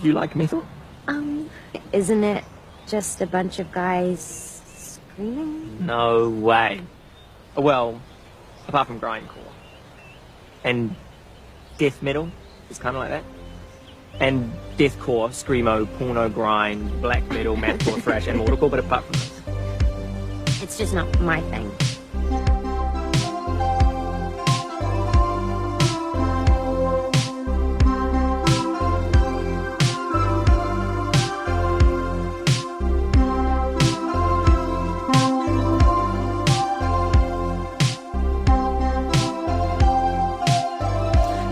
you like metal? Isn't it just a bunch of guys screaming? No way. Well, apart from grindcore. And death metal is kind of like that. And deathcore, screamo, porno, grind, black metal, mathcore, thrash, and mortalcore, but apart from this. It's just not my thing.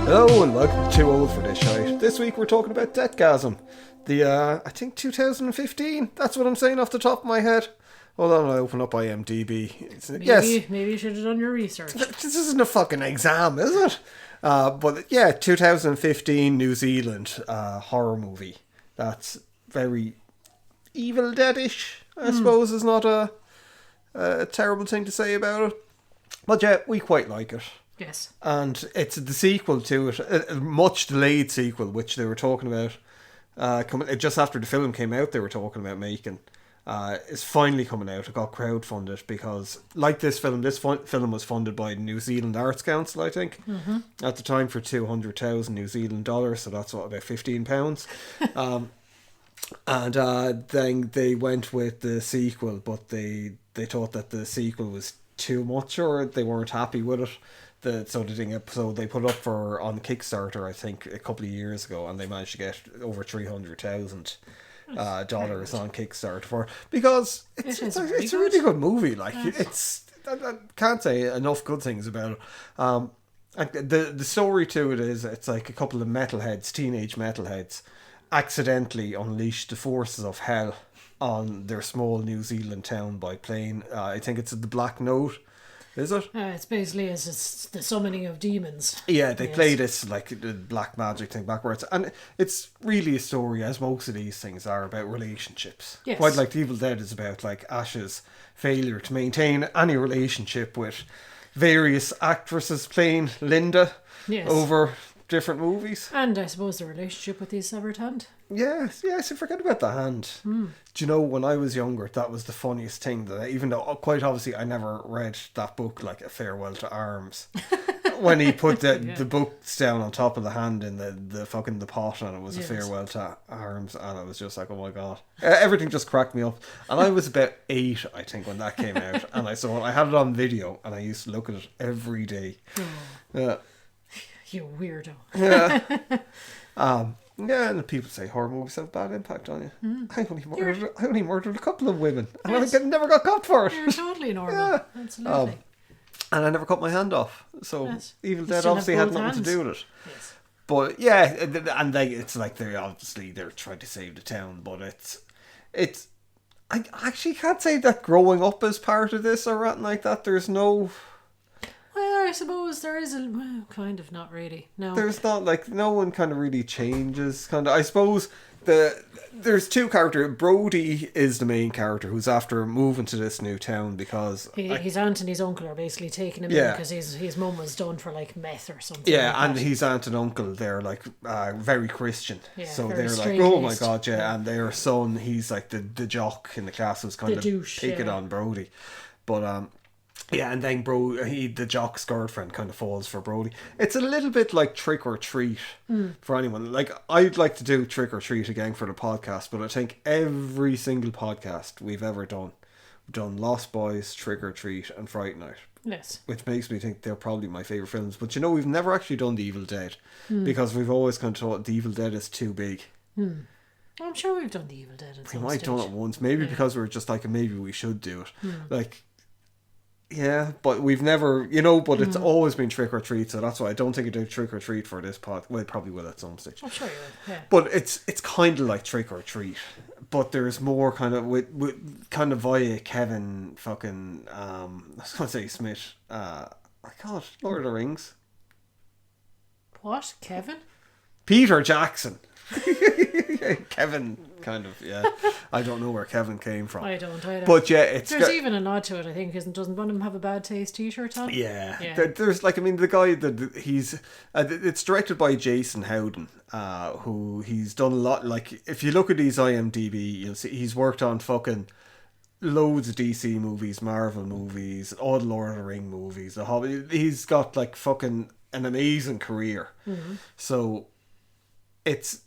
Hello and welcome to Too Old for This Shite. This week we're talking about Deathgasm. The, I think 2015, that's what I'm saying off the top of my head. Hold on, I'll open up IMDb. Maybe you should have done your research. This isn't a fucking exam, is it? But yeah, 2015 New Zealand horror movie. That's very Evil Dead-ish, I suppose, is not a terrible thing to say about it. But yeah, we quite like it. Yes. And it's the sequel to it, a much delayed sequel, which they were talking about. Just after the film came out, they were talking about making. It's finally coming out. It got crowdfunded because, like this film was funded by the New Zealand Arts Council, I think, at the time for 200,000 New Zealand dollars. So that's what, about £15. And then they went with the sequel, but they thought that the sequel was too much, or they weren't happy with it. So they put it up on Kickstarter, I think, a couple of years ago, and they managed to get over $300,000 dollars on Kickstarter because it's a really good movie. Like I can't say enough good things about it. The story to it is it's like a couple of teenage metalheads, accidentally unleashed the forces of hell on their small New Zealand town by plane. I think it's the Black Note. Is it? It's basically it's the summoning of demons. Yeah, they play this like the black magic thing backwards, and it's really a story, as most of these things are, about relationships. Yes. Quite like The Evil Dead is about like Ash's failure to maintain any relationship with various actresses playing Linda over different movies. And I suppose the relationship with the severed hand. Yes, I forget about the hand. Do you know, when I was younger, that was the funniest thing, even though quite obviously I never read that book, like A Farewell to Arms. When he put the books down on top of the hand in the pot, and it was A Farewell to Arms, and it was just like, oh my god. Everything just cracked me up. And I was about 8, I think, when that came out, and I saw it. I had it on video, and I used to look at it every day. Yeah. You weirdo. Yeah. Yeah, and people say horror movies have a bad impact on you. I only murdered a couple of women, and I never got caught for it. You're totally normal. Yeah. Absolutely. And I never cut my hand off. So Evil Dead obviously had nothing to do with it. Yes. But yeah, and it's like they're trying to save the town, but it's. I actually can't say that growing up as part of this or anything like that. There's no. Well, I suppose there is kind of, not really. No. There's not, like, no one kind of really changes. I suppose there's two characters. Brody is the main character who's after moving to this new town because his aunt and his uncle are basically taking him in because his mum was done for like meth or something. Yeah, like and that. his aunt and uncle, they're like very Christian. Yeah, so very they're like, oh my straight-laced. god, yeah. And their son, he's like the jock in the class who's kind The of douche, picking on Brody. But yeah, and then the jock's girlfriend kind of falls for Brody. It's a little bit like Trick or Treat for anyone. Like, I'd like to do Trick or Treat again for the podcast, but I think every single podcast we've ever done, we've done Lost Boys, Trick or Treat, and Fright Night. Yes. Which Which makes me think they're probably my favourite films. But you know, we've never actually done The Evil Dead because we've always kind of thought The Evil Dead is too big. I'm sure we've done The Evil Dead at We some might have stage. done it once, maybe because we were just like, maybe we should do it. Like, yeah, but we've never, but it's always been Trick or Treat, so that's why I don't think I do Trick or Treat for this pod. Well, I probably will at some stage. I'm sure you will, yeah. But it's kind of like Trick or Treat, but there's more kind of with kind of via Kevin fucking I was gonna say Smith. God, Lord of the Rings. What? Kevin? Peter Jackson. Kevin, kind of, yeah. I don't know where Kevin came from. I don't either. But yeah, there's even a nod to it, I think, doesn't one of them have a Bad Taste t-shirt on? Yeah. There's like, I mean, the guy that he's it's directed by Jason Howden, who he's done a lot. Like, if you look at his IMDb, you'll see he's worked on fucking loads of DC movies, Marvel movies, all the Lord of the Ring movies, the Hobbit. He's got like fucking an amazing career. So it's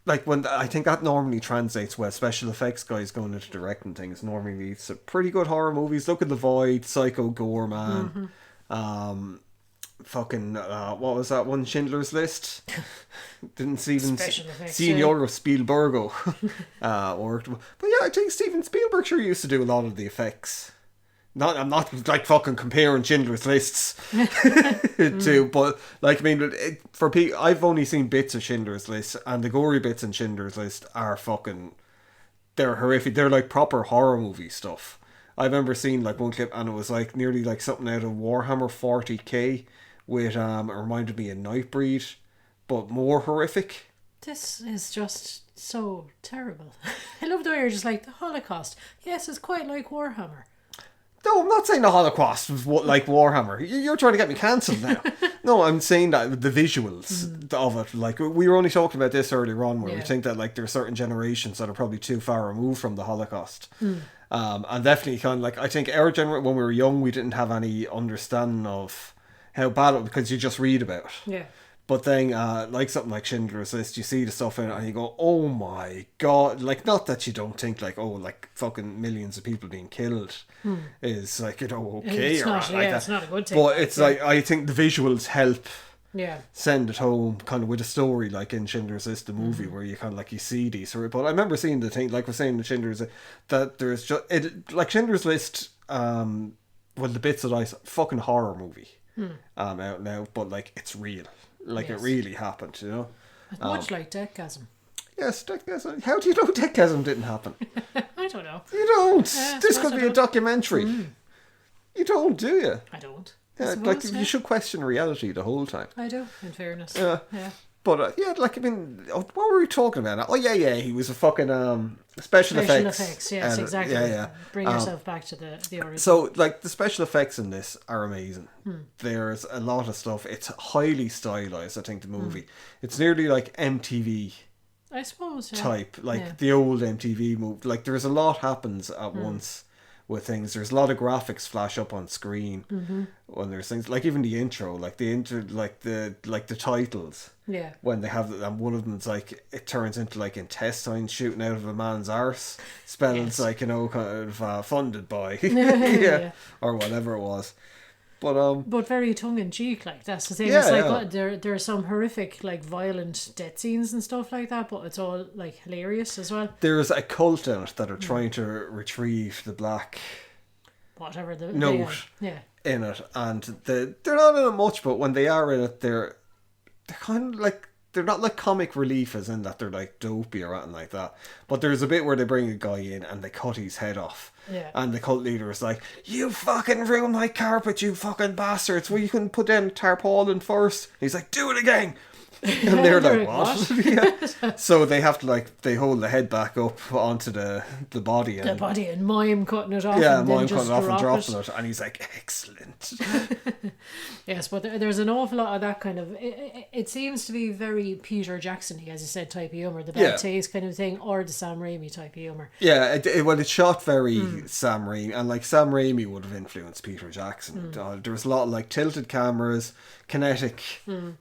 like, when I think that normally translates well. Special effects guys going into directing things normally leads to pretty good horror movies. Look at The Void, Psycho, Gore, man. What was that one? Schindler's List. Didn't Steven Signor Spielbergo worked. But yeah, I think Steven Spielberg sure used to do a lot of the effects. I'm not like fucking comparing Schindler's Lists to, but like, I mean, I've only seen bits of Schindler's List, and the gory bits in Schindler's List are fucking, they're horrific. They're like proper horror movie stuff. I remember seeing like one clip, and it was like nearly like something out of Warhammer 40k, with it reminded me of Nightbreed, but more horrific. This is just so terrible. I love the way you're just like, the Holocaust. Yes, it's quite like Warhammer. No, I'm not saying the Holocaust was like Warhammer. You're trying to get me cancelled now. No, I'm saying that the visuals of it, like, we were only talking about this earlier on, where we think that like there are certain generations that are probably too far removed from the Holocaust. And definitely kind of like, I think our generation, when we were young, we didn't have any understanding of how bad it was, because you just read about it. Yeah. But then, like something like Schindler's List, you see the stuff in it and you go, oh my god. Like, not that you don't think, like, oh, like, fucking millions of people being killed is, like, you know, okay. It's or not, like it's not a good thing. But it's like, I think the visuals help send it home, kind of with a story, like in Schindler's List, the movie, where you kind of, like, you see these. But I remember seeing the thing, like we're saying in Schindler's List, that there's just, like Schindler's List, well, the bits that I saw, fucking horror movie out now, but, like, it's real. Like, it really happened, you know? Much like Deathgasm. Yes, Deathgasm. How do you know Deathgasm didn't happen? I don't know. You don't. This could be a documentary. You don't, do you? I don't. Yeah, like, you should question reality the whole time. I do, in fairness. Yeah. But, yeah, like, I mean, what were we talking about? Oh, yeah, he was a fucking special effects. Yes, exactly. Yeah. Bring yourself back to the original. So, like, the special effects in this are amazing. There's a lot of stuff. It's highly stylized, I think, the movie. It's nearly like MTV I suppose, type, like the old MTV movie. Like, there's a lot happens at once with things. There's a lot of graphics flash up on screen when there's things, like even the intro, like the titles. Yeah. When they have, and one of them's like, it turns into like intestines shooting out of a man's arse, spells like, you know, kind of funded by, or whatever it was. But very tongue in cheek, like, that's the thing. Yeah, it's like there are some horrific, like, violent death scenes and stuff like that, but it's all like hilarious as well. There's a cult in it that are trying to retrieve the black whatever the note in it, and they're not in it much, but when they are in it, they're kind of like, they're not like comic relief as in that they're like dopey or anything like that. But there's a bit where they bring a guy in and they cut his head off. Yeah. And the cult leader is like, you fucking ruined my carpet, you fucking bastards. Well, you couldn't put down tarpaulin first. And he's like, do it again. And they're like, what? So they have to, like, they hold the head back up onto the body. And, Mayhem cutting it off. Yeah, Mayhem cutting it off and dropping it. And he's like, excellent. Yes, but there's an awful lot of that kind of, it seems to be very Peter Jackson-y, as you said, type of humour, the bad taste kind of thing, or the Sam Raimi type of humour. Yeah, it's shot very Sam Raimi, and like Sam Raimi would have influenced Peter Jackson. There was a lot of like tilted cameras, kinetic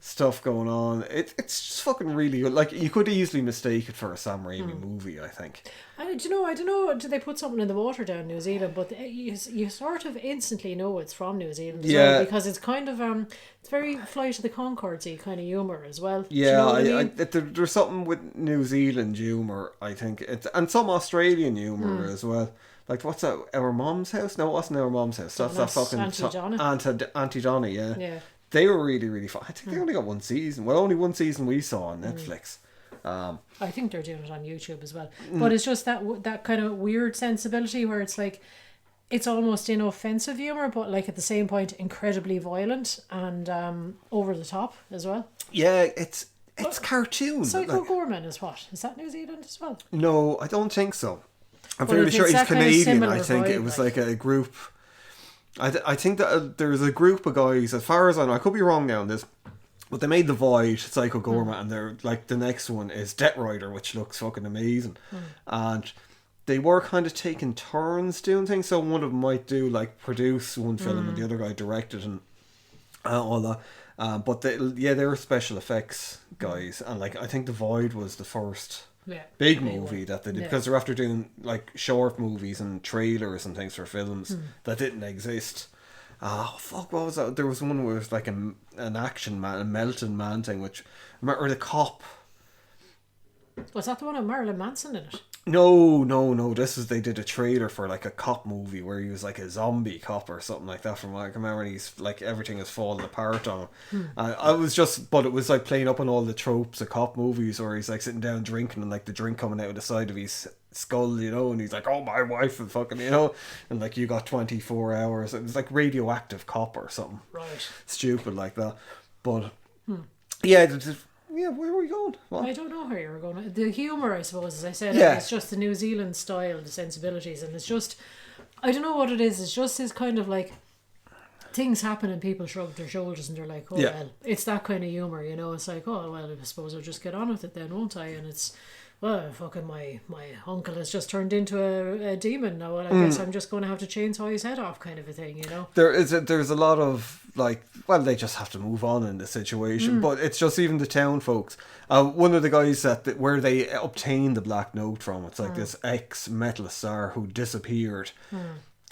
stuff going on. It's just fucking really good. Like, you could easily mistake it for a Sam Raimi movie, I think. I don't know, did they put something in the water down in New Zealand, but you sort of instantly know it's from New Zealand as well, because it's kind of it's very Flight of the Conchords-y kind of humour as well. Yeah, you know there's something with New Zealand humour, I think, and some Australian humour as well. Like, what's that? Our Mom's House? No, it wasn't Our Mom's House. That's that fucking Auntie Donna. Yeah. They were really, really fun. I think they only got one season. Well, only one season we saw on Netflix. I think they're doing it on YouTube as well. But it's just that kind of weird sensibility where it's like, it's almost inoffensive humour, but like at the same point incredibly violent and over the top as well. Yeah, it's cartoon. Psycho like, Gorman is what? Is that New Zealand as well? No, I don't think so. I'm Well, fairly if sure it's he's that kind of Canadian. similar I think it vibe, was like- like a group. I think that there's a group of guys, as far as I know, I could be wrong now on this, but they made The Void, Psycho Gorman, and they're like the next one is Death Rider, which looks fucking amazing. And they were kind of taking turns doing things, so one of them might do like produce one film and the other guy directed and all that. But they were special effects guys, and like I think The Void was the first big movie that they did, because they're after doing like short movies and trailers and things for films that didn't exist. Oh fuck, what was that? There was one where it was like an action man, a melting man thing, which, or the cop. Was that the one with Marilyn Manson in it? No. They did a trailer for like a cop movie where he was like a zombie cop or something like that. From what I can remember, and he's like everything is falling apart on him. But it was like playing up on all the tropes of cop movies, where he's like sitting down drinking and like the drink coming out of the side of his skull, you know, and he's like, "Oh, my wife," and fucking, you know, and like you got 24 hours. It was like Radioactive Cop or something, Right? stupid like that. But yeah. Yeah, where were we going? What? I don't know where you were going. The humour, I suppose, as I said, Yeah. it's just the New Zealand style, the sensibilities, and it's just, I don't know what it is. It's just this kind of like, things happen and people shrug their shoulders and they're like, oh well, it's that kind of humour, you know. It's like, oh well, I suppose I'll just get on with it then, won't I? And it's, well, fucking my uncle has just turned into a demon now. Well, I guess I'm just going to have to chainsaw his head off, kind of a thing, you know. There's a lot of like, well, they just have to move on in the situation, but it's just even the town folks. One of the guys where they obtained the Black Note from, it's like this ex-metal star who disappeared.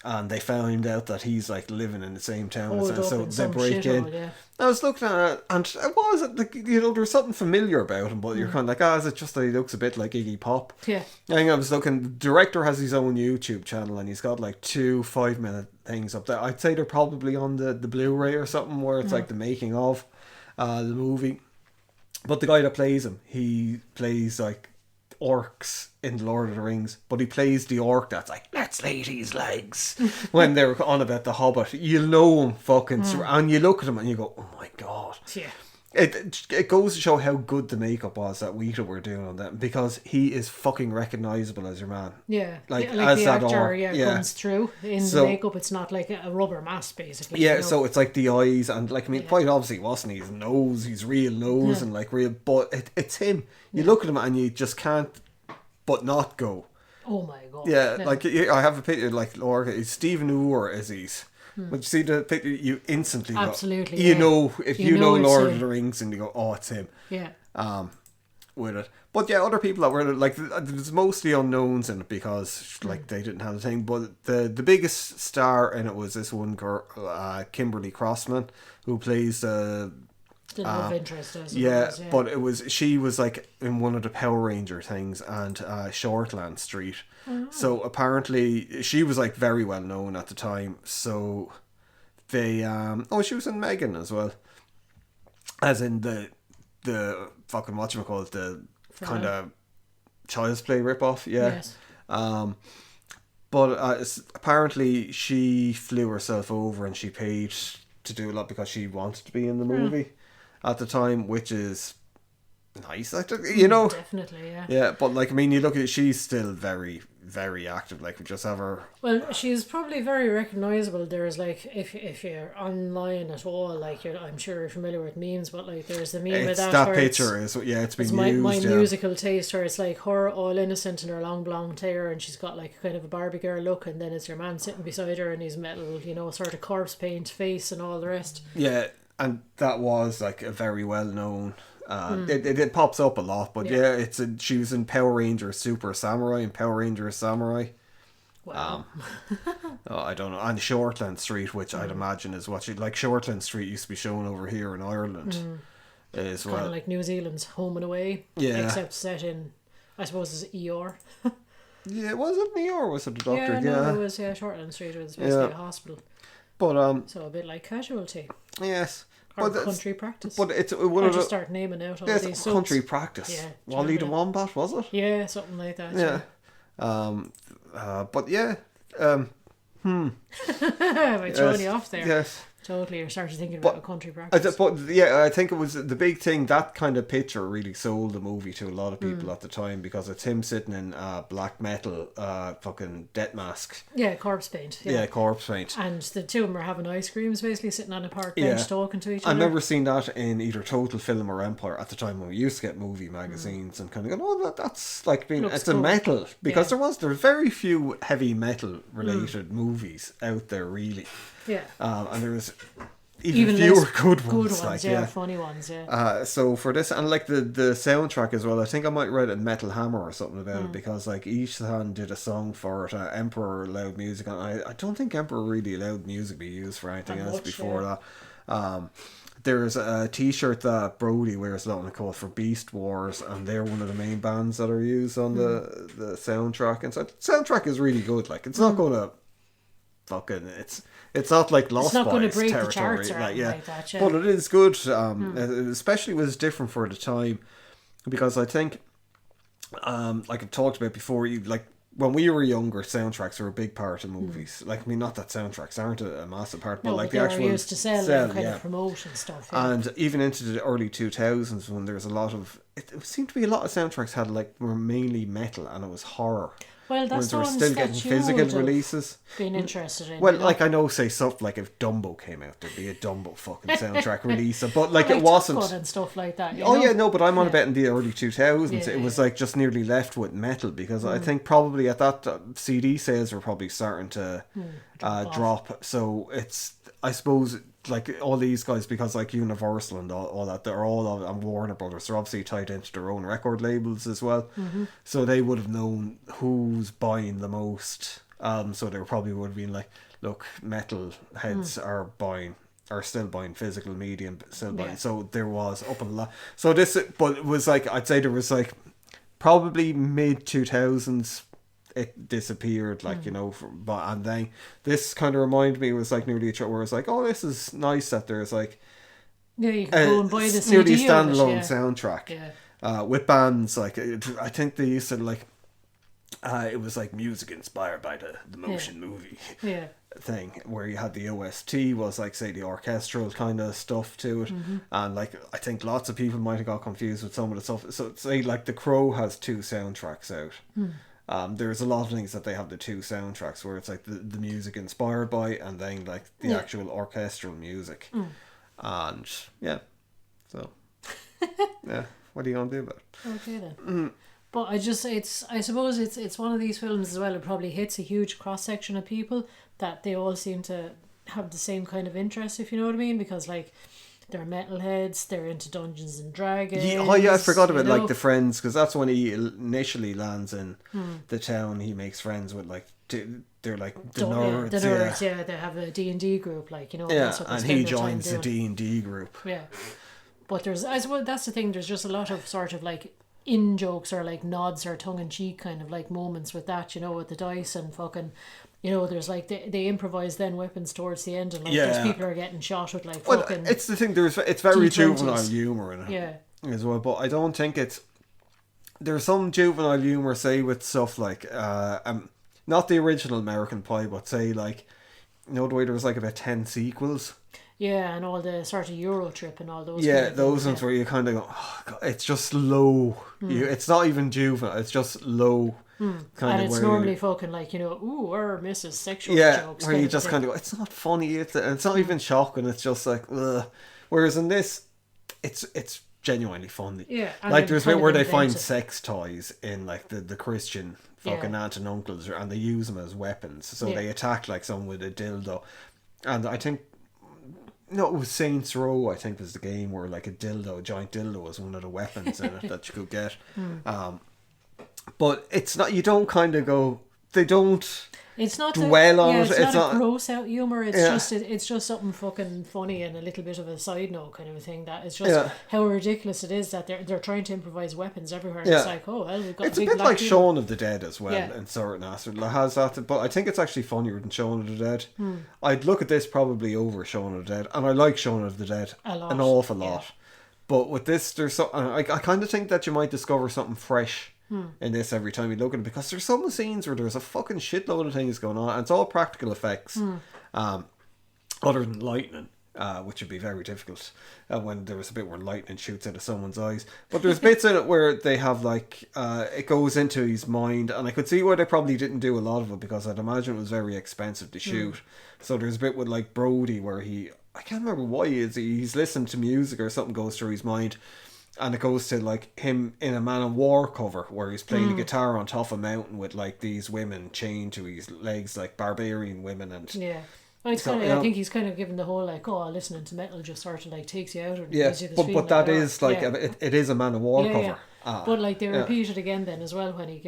And they found out that he's like living in the same town as them, so they break in. Yeah. I was looking at it, and it was like, you know, there's something familiar about him, but you're kind of like, is it just that he looks a bit like Iggy Pop? Yeah. I think I was looking. The director has his own YouTube channel, and he's got like 2 5-minute things up there. I'd say they're probably on the Blu-ray or something, where it's like the making of the movie. But the guy that plays him, he plays like orcs in the Lord of the Rings, but he plays the orc that's like, let's lay these legs, when they're on about the Hobbit. You know him fucking and you look at him and you go, oh my god. Yeah. It goes to show how good the makeup was that Weta were doing on that, because he is fucking recognisable as your man. Yeah, like as the that actor orc, comes through in the makeup. It's not like a rubber mask, basically. Yeah, you know? so it's like the eyes, and like, I mean, quite obviously it wasn't his nose, his real nose, and like real, but it's him. You look at him and you just can't but not go, oh my god. yeah. Like, I have a picture, like, Stephen Ure is his. When you see the picture, you instantly absolutely go, you know, if you know it's Lord him. of the Rings, and you go, oh, it's him. Yeah. With it. But yeah, other people that were like, there's mostly unknowns in it, because like they didn't have the thing. But the biggest star in it was this one girl, Kimberly Crossman, who plays the love interest, I suppose, yeah, but she was like in one of the Power Ranger things, and Shortland Street. So apparently she was like very well known at the time. So they she was in Megan as well, as in the fucking whatchamacallit, the kind of Child's Play ripoff. Yeah. Yes. But apparently she flew herself over and she paid to do a lot because she wanted to be in the movie at the time, which is nice, you know. Definitely, yeah. Yeah, but like, I mean, you look at it, she's still very, very active. Like, we just have her. Well, she's probably very recognisable. There's like, if you're online at all, like, I'm sure you're familiar with memes, but like, there's the meme with that picture is, yeah, it's been used. My musical taste, where it's like her all innocent in her long blonde hair, and she's got like kind of a Barbie girl look, and then it's your man sitting beside her in his metal, you know, sort of corpse paint face and all the rest. Yeah, and that was like a very well known. It pops up a lot, but she was in Power Rangers Super Samurai and Power Rangers Samurai. Wow. I don't know. And Shortland Street, which I'd imagine is what like Shortland Street used to be shown over here in Ireland as well. Kind of like New Zealand's Home and Away. Yeah. Except set in, I suppose, it's ER. Yeah, was it New York? Was it the doctor? Yeah, no, it was Shortland Street. It was basically a hospital. But so a bit like Casualty. Yes. Or Country Practice. But it's one of the. Just start naming out all these soaps. Country Practice. Yeah. Wally the Wombat, was it? Yeah, something like that. Yeah. But yeah. Am I throwing you off there? Yes. Totally, you're starting thinking about a country practice. But yeah, I think it was the big thing. That kind of picture really sold the movie to a lot of people at the time, because it's him sitting in black metal, fucking death mask. Yeah, corpse paint. Yeah, corpse paint. And the two of them are having ice creams, basically sitting on a park bench talking to each other. I remember seeing that in either Total Film or Empire at the time when we used to get movie magazines and kind of going, oh, that's like being it's cool. A metal, because there was very few heavy metal related movies out there really. Yeah. And there was even fewer good ones. Like, funny ones, so for this, and like the soundtrack as well, I think I might write a Metal Hammer or something about it, because like Ethan did a song for it, Emperor allowed music, and I don't think Emperor really allowed music to be used for anything else before that. There's a t-shirt that Brody wears a lot, called for Beast Wars, and they're one of the main bands that are used on the soundtrack, and so the soundtrack is really good. Like, it's not gonna fucking it's not like Lost Boys territory, the charts or like that, but it is good. Especially was different for the time, because I think, like I've talked about before, when we were younger, soundtracks were a big part of movies. Like, I mean, not that soundtracks aren't a massive part, but like the actual used to sell and kind of promote and stuff. Yeah. And even into the early 2000s, when there was a lot of it seemed to be a lot of soundtracks were mainly metal, and it was horror. Well, that's the ones still getting physical releases. Being interested in. Well, like I know, say stuff like if Dumbo came out, there'd be a Dumbo fucking soundtrack release. But like it wasn't. Top Gun and stuff like that. But I'm on about in the early 2000s. It was like just nearly left with metal, because I think probably at that CD sales were probably starting to drop. So it's, I suppose, like all these guys, because like Universal and all that, they're all and Warner Brothers, they're obviously tied into their own record labels as well. So they would have known who's buying the most. So they probably would have been like, look, metal heads are still buying physical media, so there was up a lot. So this, but it was like, I'd say there was like probably mid 2000s it disappeared, like, and then this kind of reminded me, it was like nearly where it's like, oh, this is nice that there's like you can go and buy the CD nearly standalone soundtrack with bands like I think they used to like it was like music inspired by the motion movie thing, where you had the OST was like, say, the orchestral kind of stuff to it, and like I think lots of people might have got confused with some of the stuff. So say like The Crow has 2 soundtracks out. There's a lot of things that they have the 2 soundtracks where it's like the music inspired by, and then like the actual orchestral music, and so what are you gonna do about it? Okay then. But I suppose it's one of these films as well. It probably hits a huge cross section of people that they all seem to have the same kind of interest, if you know what I mean, because like they're metalheads, they're into Dungeons and Dragons. I forgot about like the friends, because that's when he initially lands in the town. He makes friends with like they're like the nerds. The nerds, they have a D&D group, like, and he joins the D&D group. Yeah, but I suppose that's the thing. There's just a lot of sort of like in jokes or like nods or tongue in cheek kind of like moments with that, with the dice and fucking. There's like they improvise then weapons towards the end, and like there's people are getting shot with like fucking. It's the thing. It's very D20s. Juvenile humor in it, as well. But I don't think there's some juvenile humor, say, with stuff like not the original American Pie, but say like, the way there was like about 10 sequels. Yeah, and all the sort of Euro Trip and all those. Yeah, those ones where you kind of go, oh, God, it's just low. It's not even juvenile. It's just low. And it's normally fucking like, ooh, or Mrs. Sexual jokes. Where you just kind of go, it's not funny, it's not even shocking, it's just like, ugh. Whereas in this, it's genuinely funny. Yeah. Like there's a bit where they find sex toys in like the Christian fucking aunt and uncles, and they use them as weapons. So they attack like someone with a dildo. And I think, it was Saints Row, I think was the game where like a giant dildo was one of the weapons in it that you could get. But it's not, you don't kind of go, they don't It's not dwell on it. It's not a gross out humour. It's just something fucking funny and a little bit of a side note kind of a thing. That it's just how ridiculous it is that they're trying to improvise weapons everywhere. And it's like, oh well, we've got. It's a bit like Shaun of the Dead as well in certain aspects. It has that, but I think it's actually funnier than Shaun of the Dead. I'd look at this probably over Shaun of the Dead, and I like Shaun of the Dead an awful lot. But with this, there's I kind of think that you might discover something fresh in this every time you look at it, because there's some scenes where there's a fucking shitload of things going on, and it's all practical effects, other than lightning. which would be very difficult when there was a bit where lightning shoots out of someone's eyes. But there's bits in it where they have like it goes into his mind, and I could see why they probably didn't do a lot of it, because I'd imagine it was very expensive to shoot. So there's a bit with like Brody where I can't remember why he's listening to music or something goes through his mind. And it goes to like him in a Man of War cover where he's playing the guitar on top of a mountain with like these women chained to his legs, like barbarian women. And yeah. Well, it's kind of, I think he's kind of given the whole like, oh, listening to metal just sort of like takes you out. And yeah, gives you this but feeling that like, is like it is a Man of War cover. Yeah. But like they repeat it again then as well when he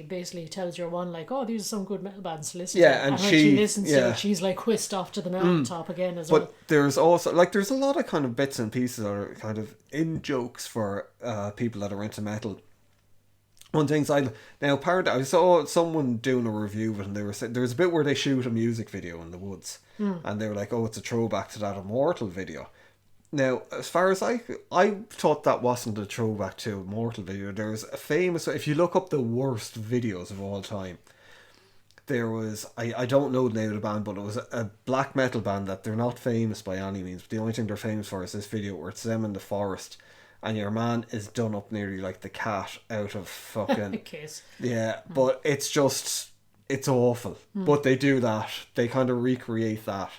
basically tells your one like, oh, these are some good metal bands to listen to. And when she listens to it, she's like whisked off to the mountaintop again as well. But there's also like there's a lot of kind of bits and pieces that are kind of in jokes for people that are into metal. One thing I saw someone doing a review of it, and they were saying there was a bit where they shoot a music video in the woods, and they were like, oh, it's a throwback to that Immortal video. Now, as far as I thought that wasn't a throwback to Immortal video. There was a famous, if you look up the worst videos of all time, there was, I don't know the name of the band, but it was a black metal band that they're not famous by any means, but the only thing they're famous for is this video where it's them in the forest, and your man is done up nearly like the cat out of fucking... Kiss. Yeah, but it's just, it's awful. But they do that. They kind of recreate that.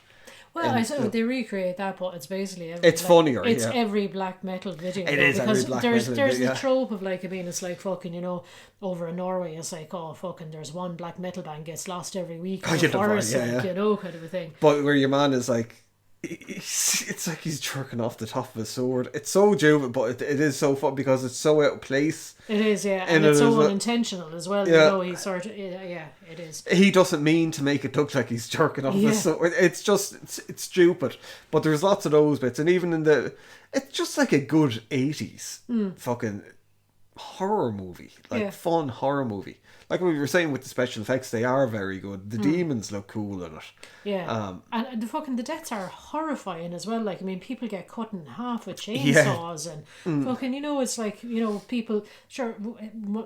Well, I said they recreate that, but it's basically funnier. It's every black metal video. It is because every black there's metal video. The trope of like, I mean, it's like fucking, you know, over in Norway, it's like, oh fucking, there's one black metal band gets lost every week in the forest, you know, kind of a thing. But where your man is like, it's like he's jerking off the top of his sword. It's so juvenile, but it is so fun because it's so out of place. It is, yeah, and it's so unintentional as well. Yeah. You know, he's sort of, yeah, it is. He doesn't mean to make it look like he's jerking off his sword. It's just, it's stupid. But there's lots of those bits, and even it's just like a good 80s fucking horror movie, like fun horror movie. Like we were saying with the special effects, they are very good. The demons look cool in it. Yeah. And the deaths are horrifying as well. Like, I mean, people get cut in half with chainsaws and fucking, you know, it's like, you know, people, sure,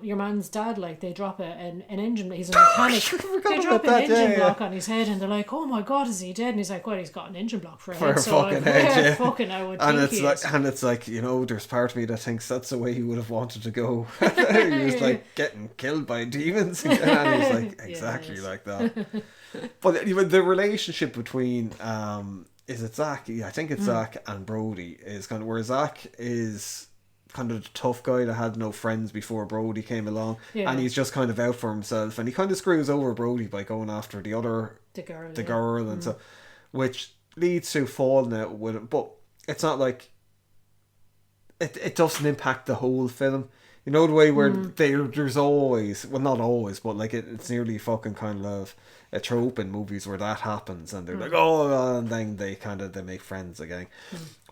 your man's dad, like, they drop an engine, he's a mechanic. They drop an engine block on his head and they're like, oh my God, is he dead? And he's like, well, he's got an engine block for a head. Fucking head, fucking, I would and think it's he like, is. and it's like, you know, there's part of me that thinks that's the way he would have wanted to go. He was like getting killed by demons. And he's like exactly like that. But even the relationship between is it Zach? Yeah, I think it's Zach and Brody is kind of where Zach is kind of the tough guy that had no friends before Brody came along, and he's just kind of out for himself, and he kind of screws over Brody by going after the girl and so, which leads to falling out with him. But it's not like it doesn't impact the whole film. You know the way where there's always, well not always, but like it's nearly fucking kind of a trope in movies where that happens and they're like, oh, and then they make friends again.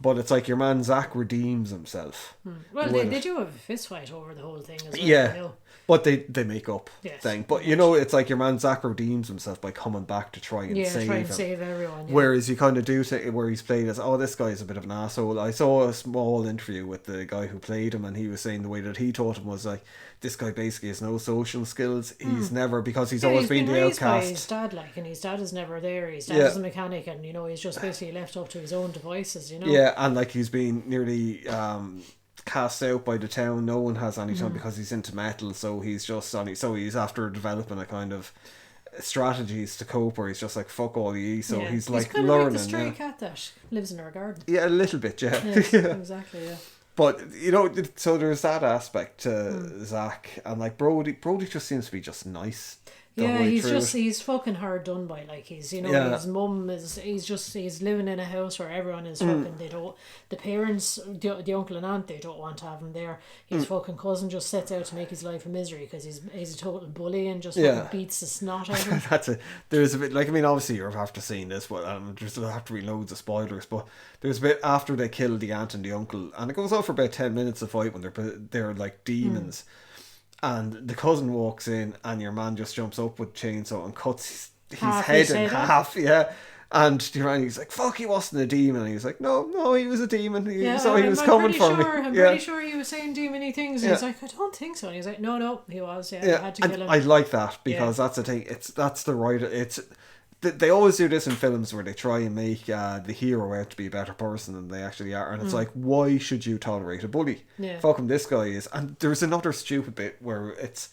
But it's like your man Zach redeems himself. Well, they do have a fist fight over the whole thing as well. Yeah. You know? But they make up thing. But you know, it's like your man Zach redeems himself by coming back to try and save him. Save everyone. Yeah. Whereas you kind of do where he's played as, oh, this guy's a bit of an asshole. I saw a small interview with the guy who played him, and he was saying the way that he taught him was like, this guy basically has no social skills. He's never, because he's always been the outcast. By his dad, like, and his dad is never there. His dad is a mechanic, and you know he's just basically left up to his own devices. You know. Yeah, and like he's been nearly cast out by the town. No one has any time because he's into metal, so he's just on. So he's after developing a kind of strategies to cope, where he's just like fuck all you. So he's like kind learning. Of like the stray cat that lives in our garden. Yeah, a little bit. Yeah, exactly. Yeah. But you know, so there's that aspect to Zach, and like Brody just seems to be just nice. Yeah, he's fucking hard done by. Like he's, you know, his mum is, he's living in a house where everyone is fucking, the parents, the uncle and aunt, they don't want to have him there. His fucking cousin just sets out to make his life a misery because he's a total bully and just fucking beats the snot out of him. There's a bit, like, I mean, obviously you're after seeing this, but there's have to be loads of spoilers, but there's a bit after they kill the aunt and the uncle, and it goes on for about 10 minutes of fight when they're like demons. And the cousin walks in, and your man just jumps up with chainsaw and cuts his head in half. Yeah, and your man, he's like, "Fuck, he wasn't a demon." And he's like, "No, he was a demon. He was coming for me." I'm pretty sure he was saying demony things. And he's like, "I don't think so." And he's like, "No, he was. Yeah, I had to kill him." I like that because that's the thing. That's the right. they always do this in films where they try and make the hero out to be a better person than they actually are, and it's like, why should you tolerate a bully? Yeah. Fuck him, this guy is. And there's another stupid bit where it's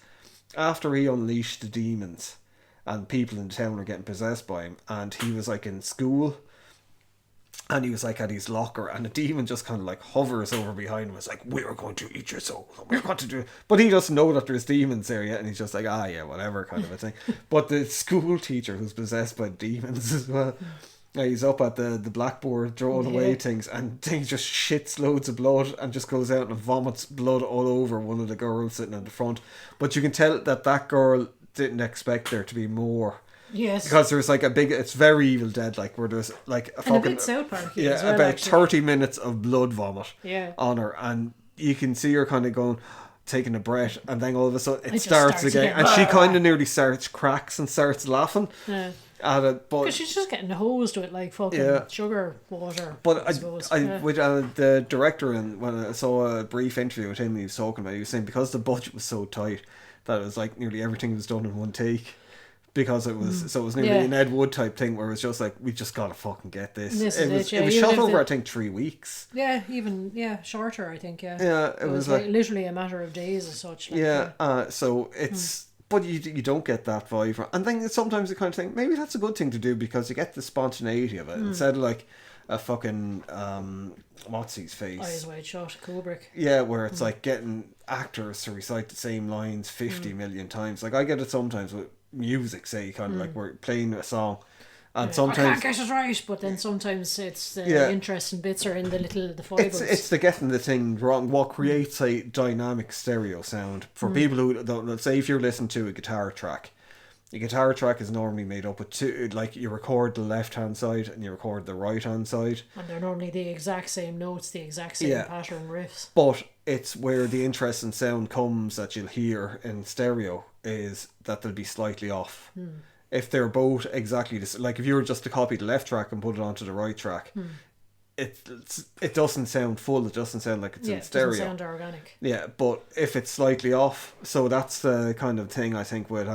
after he unleashed the demons and people in the town are getting possessed by him, and he was like in school and he was like at his locker, and the demon just kind of like hovers over behind him. It's like, we're going to eat your soul, we're going to do it. But he doesn't know that there's demons there yet, and he's just like, yeah, whatever, kind of a thing. But the school teacher who's possessed by demons as well, he's up at the blackboard drawing away things, and he just shits loads of blood and just goes out and vomits blood all over one of the girls sitting in the front. But you can tell that girl didn't expect there to be more. Yes. Because there's like it's very Evil Dead, like where there's like a fucking... And a bit South Park. Yeah, as well, about actually. 30 minutes of blood vomit Yeah. on her, and you can see her kind of going, taking a breath, and then all of a sudden it just starts starts again, again. and she kind of nearly cracks and starts laughing Yeah. at it. But Because she's just getting hosed with like fucking sugar water. But I suppose. with the director, and when I saw a brief interview with him, he was talking about, he was saying because the budget was so tight that it was like nearly everything was done in one take. Because it was it was nearly an Ed Wood type thing where it was just like, we just gotta fucking get this. It was shot over I think 3 weeks. Yeah, even shorter, I think. Yeah. Yeah, it was like literally a matter of days as such. Like, yeah. So it's but you don't get that vibe from, and then sometimes you kind of think maybe that's a good thing to do because you get the spontaneity of it instead of like a fucking what's his face, Eyes Wide Shut, Kubrick. Yeah, where it's like getting actors to recite the same lines 50 million times. Like I get it sometimes with music, say kind of like we're playing a song and sometimes I can't get it right, but then sometimes it's the interesting bits are in the fibers. It's the getting the thing wrong. What creates a dynamic stereo sound for people who don't. Let's say if you're listening to a guitar track, the guitar track is normally made up of two. Like you record the left hand side and you record the right hand side, and they're normally the exact same notes, the exact same pattern riffs. But it's where the interesting sound comes that you'll hear in stereo is that they'll be slightly off. If they're both exactly the like if you were just to copy the left track and put it onto the right track, it doesn't sound full. It doesn't sound like it's in stereo. It doesn't sound organic. Yeah, but if it's slightly off, so that's the kind of thing I think with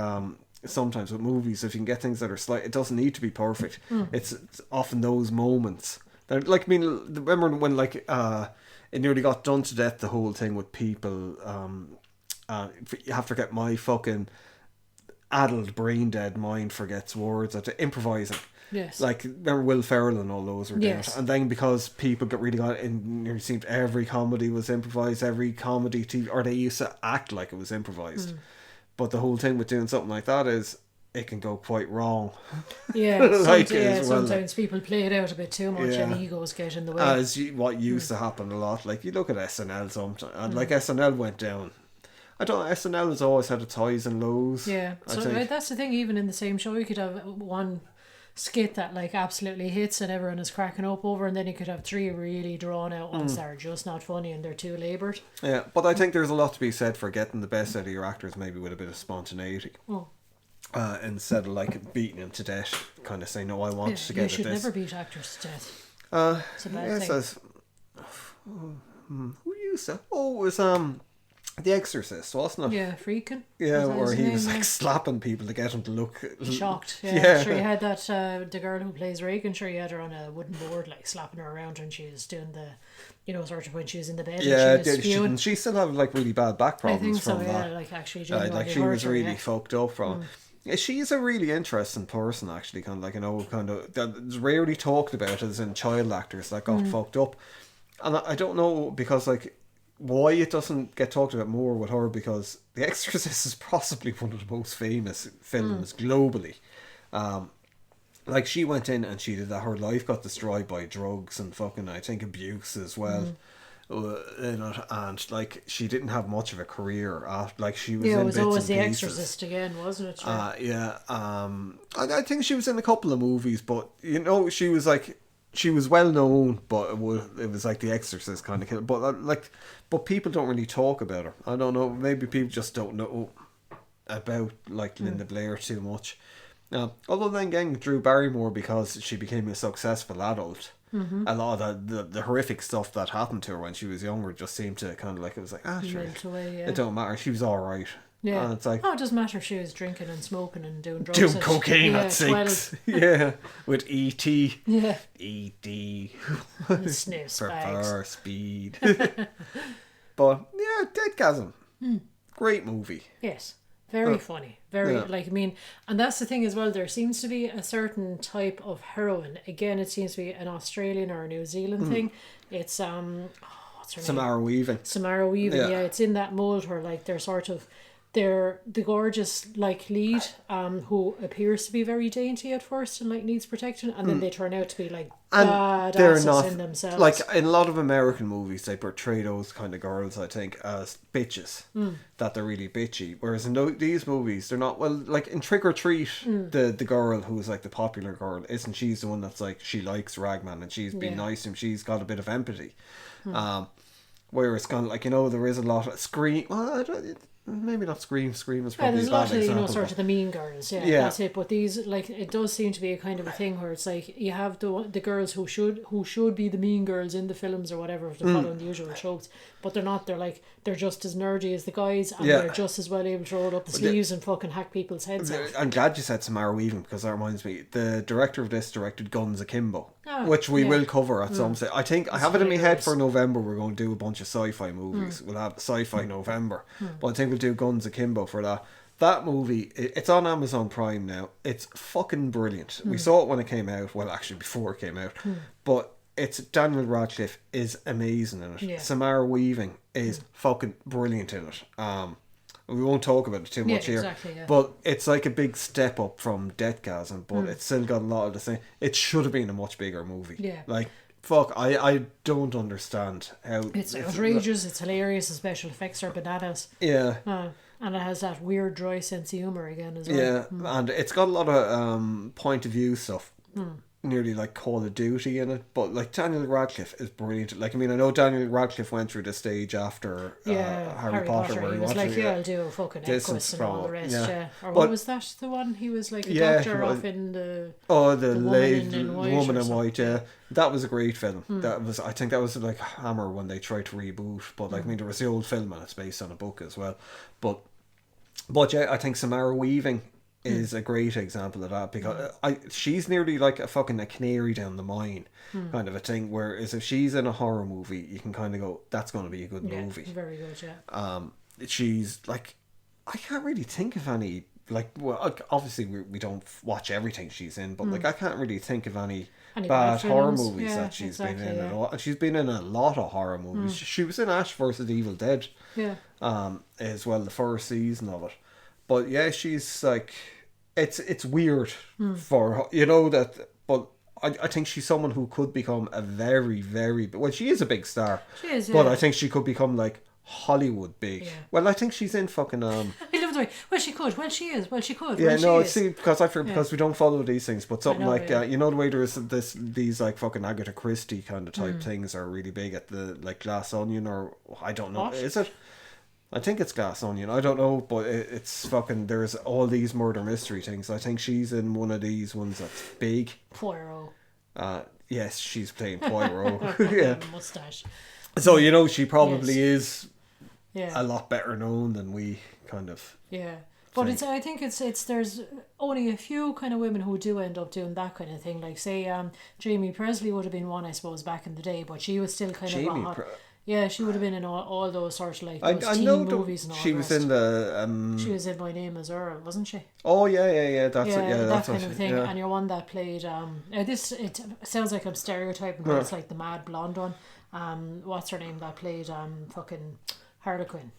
sometimes with movies, if you can get things that are slight, it doesn't need to be perfect. It's often those moments that, like, I mean, remember when like it nearly got done to death, the whole thing with people. You have to get my fucking adult brain dead mind forgets words at improvising. Yes. Like, remember Will Ferrell and all those were doing it. And then because people got really got in, it seemed every comedy was improvised, every comedy TV, or they used to act like it was improvised. But the whole thing with doing something like that is it can go quite wrong. Yeah, like sometimes people play it out a bit too much and egos get in the way. As what used to happen a lot. Like, you look at SNL sometimes, and like SNL went down. I don't know, SNL has always had its highs and lows. Yeah, so that's the thing, even in the same show you could have one skit that like absolutely hits and everyone is cracking up over, and then you could have three really drawn out ones that are just not funny and they're too laboured. Yeah, but I think there's a lot to be said for getting the best out of your actors maybe with a bit of spontaneity. Instead of like beating them to death, kind of saying, no, I want to get you should this. never beat actors to death. It's a bad thing. Who used to? Oh, it was The Exorcist, wasn't it? Yeah, Freakin'. Yeah, where he was like slapping people to get them to look shocked. Yeah, sure. You had that the girl who plays Reagan. Sure, you had her on a wooden board, like slapping her around, and she was doing the, sort of when she was in the bed. Yeah, and she was spewing. she still had like really bad back problems. I think so. From Yeah, that. like actually, like she was really fucked up from. Yeah, she's a really interesting person, actually. Kind of that's rarely talked about as in child actors that got fucked up, and I don't know because like. Why it doesn't get talked about more with her, because The Exorcist is possibly one of the most famous films globally. Like, she went in and she did that, her life got destroyed by drugs and fucking, I think, abuse as well. And like, she didn't have much of a career after, like, she was in it was bits always and The pieces. Exorcist again, wasn't it? Sure? I think she was in a couple of movies, but she was like, she was well known, but it was like The Exorcist kind of kid. But people don't really talk about her. I don't know. Maybe people just don't know about like Linda Blair too much. Other than getting Drew Barrymore because she became a successful adult. A lot of the horrific stuff that happened to her when she was younger just seemed to kind of like, it was like, sure, Away, it don't matter. She was all right. Yeah. And it's like, oh, it doesn't matter if she was drinking and smoking and doing drugs. doing cocaine at 12. 6. Yeah. With E.T. Yeah. E.T. Sniffs for bags. far speed. But, yeah, Deathgasm. Great movie. Yes. Very funny. Very, yeah. like, I mean, and that's the thing as well. There seems to be a certain type of heroine. Again, it seems to be an Australian or a New Zealand thing. It's, what's her name? Samara Weaving. Samara Weaving, Yeah. yeah. It's in that mold where, like, they're the gorgeous, like, lead, who appears to be very dainty at first and, like, needs protection, and then they turn out to be, like, And they're badasses not, in themselves. like, in a lot of American movies, they portray those kind of girls, I think, as bitches. That they're really bitchy. Whereas in these movies, they're not, well, like, in Trick or Treat, the girl who's, like, the popular girl, isn't she's the one that's, like, she likes Ragman and she's been nice to him, she's got a bit of empathy. Whereas, kind of, like, you know, there is a lot of Scream, well, I don't... Maybe not Scream. Scream is probably there's a a lot bad of, example. sort of the mean girls, Yeah. that's it. But these, like, it does seem to be a kind of a thing where it's like you have the girls who should be the mean girls in the films or whatever, if they're following the usual tropes, but they're not. They're just as nerdy as the guys, and they're just as well able to roll up the sleeves and fucking hack people's heads off. I'm glad you said Samara Weaving, because that reminds me, the director of this directed Guns Akimbo, which we will cover at some stage. I think I have it in my head for November. We're going to do a bunch of sci-fi movies. We'll have sci-fi November, but I think we'll do Guns Akimbo for that. That movie, it's on Amazon Prime now. It's fucking brilliant. We saw it when it came out. Well, actually, before it came out. But it's Daniel Radcliffe is amazing in it. Yeah. Samara Weaving is fucking brilliant in it. We won't talk about it too much here. Exactly, yeah. But it's like a big step up from Deathgasm, but it's still got a lot of the same. It should have been a much bigger movie. Yeah. Like, fuck, I don't understand how... It's outrageous, it's hilarious, the special effects are bananas. Yeah. And it has that weird dry sense of humour again as well. Yeah, and it's got a lot of point of view stuff. Nearly like Call of Duty in it, but like Daniel Radcliffe is brilliant. Like, I mean, I know Daniel Radcliffe went through the stage after Harry Potter, where he was like, I'll do a fucking Equus and all the rest, Or what was that, the one? He was like a doctor off in the... Oh, the Woman in White, That was a great film. I think that was like Hammer when they tried to reboot, but like, I mean, there was the old film and it's based on a book as well. But yeah, I think Samara Weaving is a great example of that, because she's nearly like a canary down the mine kind of a thing, whereas if she's in a horror movie, you can kind of go, that's going to be a good movie. Very good, yeah. She's like, I can't really think of any, like, well, obviously we don't watch everything she's in, but like, I can't really think of any bad horror movies that she's been in at all. And she's been in a lot of horror movies. She was in Ash vs. Evil Dead, as well, the first season of it. But yeah, she's like, it's weird for her, you know, that, but I think she's someone who could become a very, very, well, she is a big star. She is, but I think she could become like Hollywood big. Well, I think she's in fucking I love the way. Well, she could. Well, she is. Well, she could. Yeah, well, no, she is. see, because we don't follow these things, but something know, like yeah. you know, the way there's these like fucking Agatha Christie kind of type things are really big at the, like, Glass Onion, or I don't know, What? is it? I think it's Glass Onion. I don't know, but it's fucking, there's all these murder mystery things. I think she's in one of these ones that's big. Poirot. Yes, she's playing Poirot. Yeah. Mustache. So, you know, she probably is Yeah. a lot better known than we kind of. Yeah. But I think it's there's only a few kind of women who do end up doing that kind of thing. Like, say, Jamie Presley would have been one, I suppose, back in the day, but she was still kind of hot. Yeah, she would have been in all those sorts of, like, those teen movies and all. She was in the she was in My Name Is Earl, wasn't she? Oh yeah, that's it. Yeah, that that's kind of thing. Yeah. And you're one that played it sounds like I'm stereotyping, but it's like the mad blonde one. What's her name that played fucking Harley Quinn?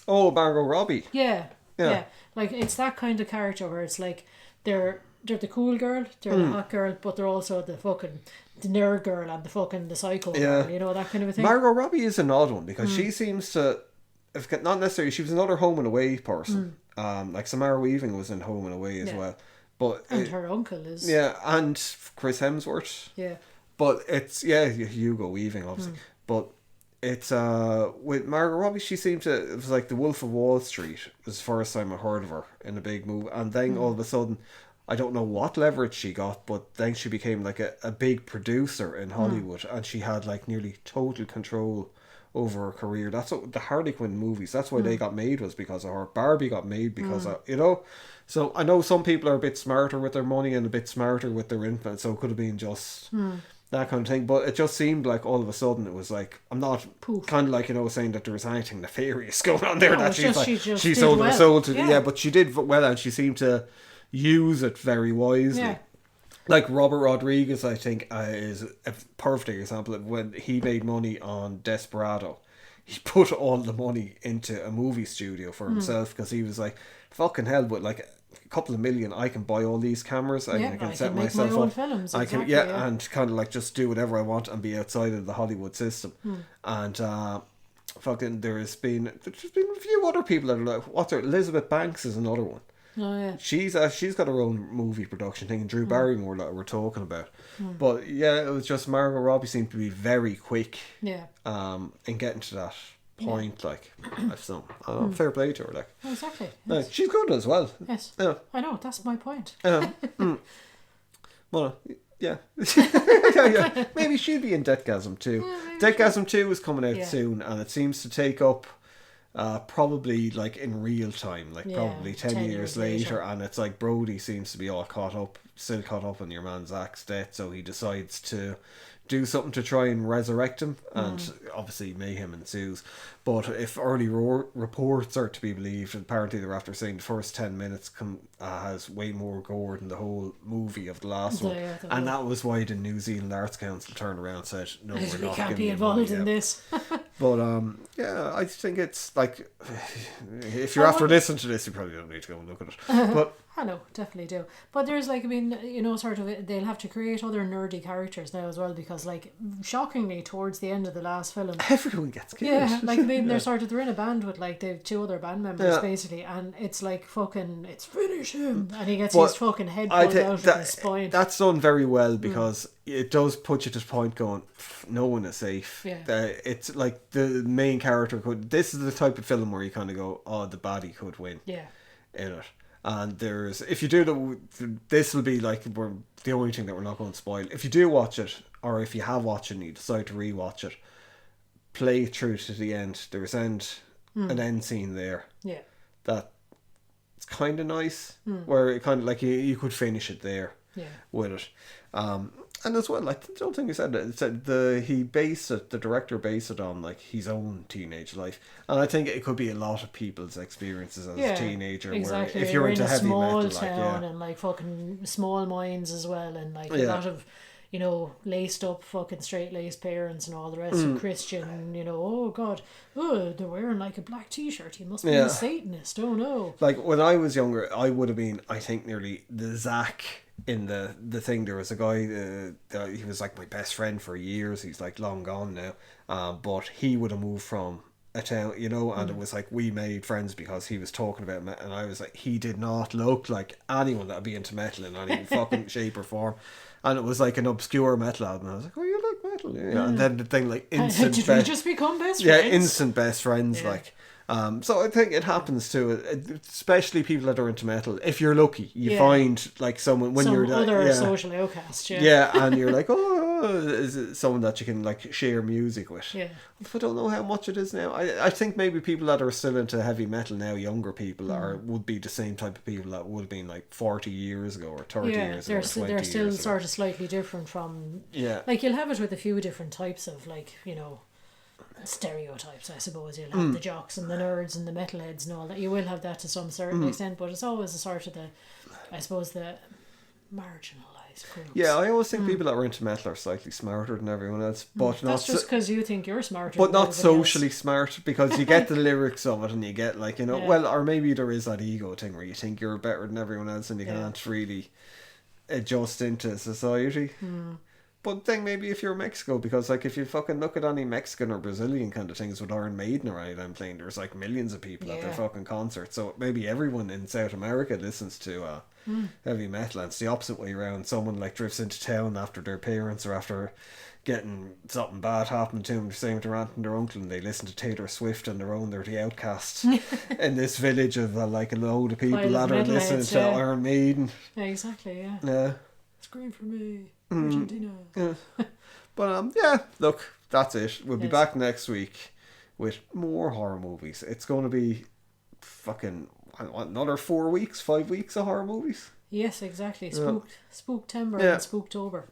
Oh, Margot Robbie. Yeah. Like, it's that kind of character where it's like they're the cool girl, they're the hot girl, but they're also the nerd girl and the psycho girl, you know, that kind of a thing. Margot Robbie is an odd one, because she seems to, if not necessarily, she was another Home and Away person. Like Samara Weaving was in Home and Away as well. But her uncle is. Yeah, and Chris Hemsworth. Yeah. But it's, Hugo Weaving, obviously. But it's, with Margot Robbie, she seemed to, it was like The Wolf of Wall Street was the first time I heard of her in a big movie. And then all of a sudden, I don't know what leverage she got, but then she became like a big producer in Hollywood, and she had like nearly total control over her career. That's what the Harley Quinn movies, that's why they got made, was because of her. Barbie got made because of, you know. So I know some people are a bit smarter with their money and a bit smarter with their influence, so it could have been just that kind of thing. But it just seemed like all of a sudden it was like, I'm not kind of like, you know, saying that there was anything nefarious going on there. No, that it's she's just- like, she just she did sold her well. soul to, Yeah. but she did well, and she seemed to use it very wisely. Yeah. Like Robert Rodriguez, I think, is a perfect example of when he made money on Desperado. He put all the money into a movie studio for himself because he was like, fucking hell, but like a couple of million, I can buy all these cameras. I Yeah, can I set can make myself my own up. films, I can, exactly, yeah, yeah. and kind of like just do whatever I want and be outside of the Hollywood system. And fucking, there's been a few other people that are like, what's her? Elizabeth Banks is another one. Oh yeah. She's got her own movie production thing, and Drew Barrymore that we're talking about. But yeah, it was just Margot Robbie seemed to be very quick Yeah. in getting to that point. Like, so fair play to her. Like, Exactly. no, she's good as well. Yes. Yeah. I know, that's my point. Well, yeah. yeah. Maybe she'll be in Deathgasm too. Deathgasm 2 is coming out Yeah. soon, and it seems to take up probably like in real time, like Yeah, probably 10 10 years years later, later. and it's like Brody seems to be all still caught up on your man Zach's death, so he decides to do something to try and resurrect him, and obviously mayhem ensues. But if early reports are to be believed, apparently they're after saying the first 10 minutes has way more gore than the whole movie of the last one, Yeah, and that was why the New Zealand Arts Council turned around and said, no, we're We not can't giving be you involved money in yet. this. But yeah, I think it's like, if you're after listening to this, you probably don't need to go and look at it. But I know, definitely do. But there's like, I mean, you know, sort of, they'll have to create other nerdy characters now as well, because like, shockingly, towards the end of the last film, everyone gets killed. yeah, like, I mean, they're in a band with like the two other band members, Yeah. basically, and it's like fucking, it's finish him, and he gets But his fucking head I pulled think out of his spine. that's done very well, because it does put you to the point going, no one is safe. Yeah. It's like the main character could. This is the type of film where you kind of go, oh, the baddie could win Yeah. in it. And there's, if you do this will be like the only thing that we're not going to spoil. If you do watch it, or if you have watched it and you decide to rewatch it, play it through to the end. There's an end scene there Yeah. that it's kind of nice, where it kind of like you could finish it there Yeah. with it. And as well, like, the other thing you said, it said the director based it on like his own teenage life, and I think it could be a lot of people's experiences as a teenager. Exactly. Where if you're in into a heavy small metal, town, and like fucking small minds as well, and like a Yeah. lot of, you know, laced up fucking straight laced parents and all the rest, and Christian, you know, oh god, oh, they're wearing like a black t-shirt, he must be Yeah. a Satanist, oh no. like when I was younger, I would have been, I think, nearly the Zach in the thing. There was a guy, he was like my best friend for years. He's like long gone now, but he would have moved from a town, you know, and it was like we made friends because he was talking about metal, and I was like, he did not look like anyone that would be into metal in any fucking shape or form. And it was like an obscure metal album. I was like, oh, you like metal? Yeah. And then the thing, like, instant Did we just become best yeah, friends? instant best friends, Yeah. like. So I think it happens too, especially people that are into metal. If you're lucky, you find like someone when Some you're that, other yeah, social outcast, yeah. yeah, and you're like, oh, is it someone that you can like share music with? Yeah. I don't know how much it is now. I think maybe people that are still into heavy metal now, younger people, would be the same type of people that would have been like 40 years ago or 30 Yeah, years ago or 20 they're still years ago. sort of slightly different from, Yeah. like, you'll have it with a few different types of, like, you know, stereotypes, I suppose. You'll have the jocks and the nerds and the metalheads and all that. You will have that to some certain extent, but it's always a sort of the, I suppose, the marginalised groups. Yeah, I always think people that are into metal are slightly smarter than everyone else, but not That's just because you think you're smarter but than not everybody else. socially smart, because you get the lyrics of it and you get like, you know, Yeah. well, or maybe there is that ego thing where you think you're better than everyone else and you Yeah. can't really adjust into society. But then maybe if you're Mexico, because like if you fucking look at any Mexican or Brazilian kind of things with Iron Maiden or anything playing, there's like millions of people at their Yeah. fucking concerts. So maybe everyone in South America listens to heavy metal, and it's the opposite way around. Someone like drifts into town after their parents or after getting something bad happened to them, they're saying to their aunt and their uncle, and they listen to Taylor Swift and their own, they're the outcasts in this village of like a load of people Pile of that are listening metalheads, to yeah. Iron Maiden. Yeah, exactly, yeah. Yeah. Scream for me, Argentina. But yeah, look, that's it. We'll be Yes. back next week. with more horror movies. It's going to be fucking another 4 weeks, 5 weeks of horror movies. Yes, exactly. Spooktember Yeah. and Spooktober.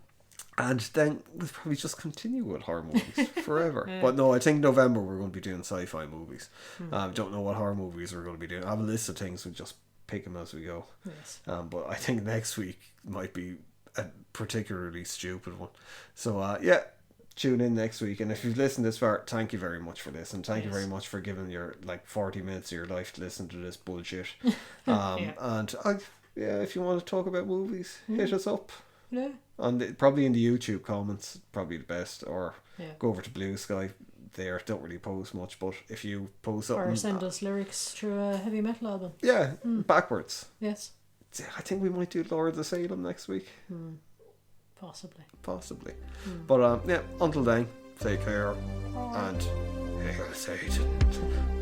And then we'll probably just continue with horror movies forever. But no, I think November we're going to be doing sci-fi movies. Don't know what horror movies we're going to be doing. I have a list of things, we'll just pick them as we go. Yes. But I think next week might be a particularly stupid one. So yeah, tune in next week. And if you've listened this far, thank you very much for this. And thank you very much for giving your 40 minutes of your life to listen to this bullshit. And if you want to talk about movies, hit us up. Yeah. Probably in the YouTube comments, probably the best, or Yeah. go over to Blue Sky. There don't really post much, but if you post something, Or send us lyrics through a heavy metal album. yeah, backwards. Yes. I think we might do Lords of Salem next week, Possibly. But yeah, until then, take care and hail Satan.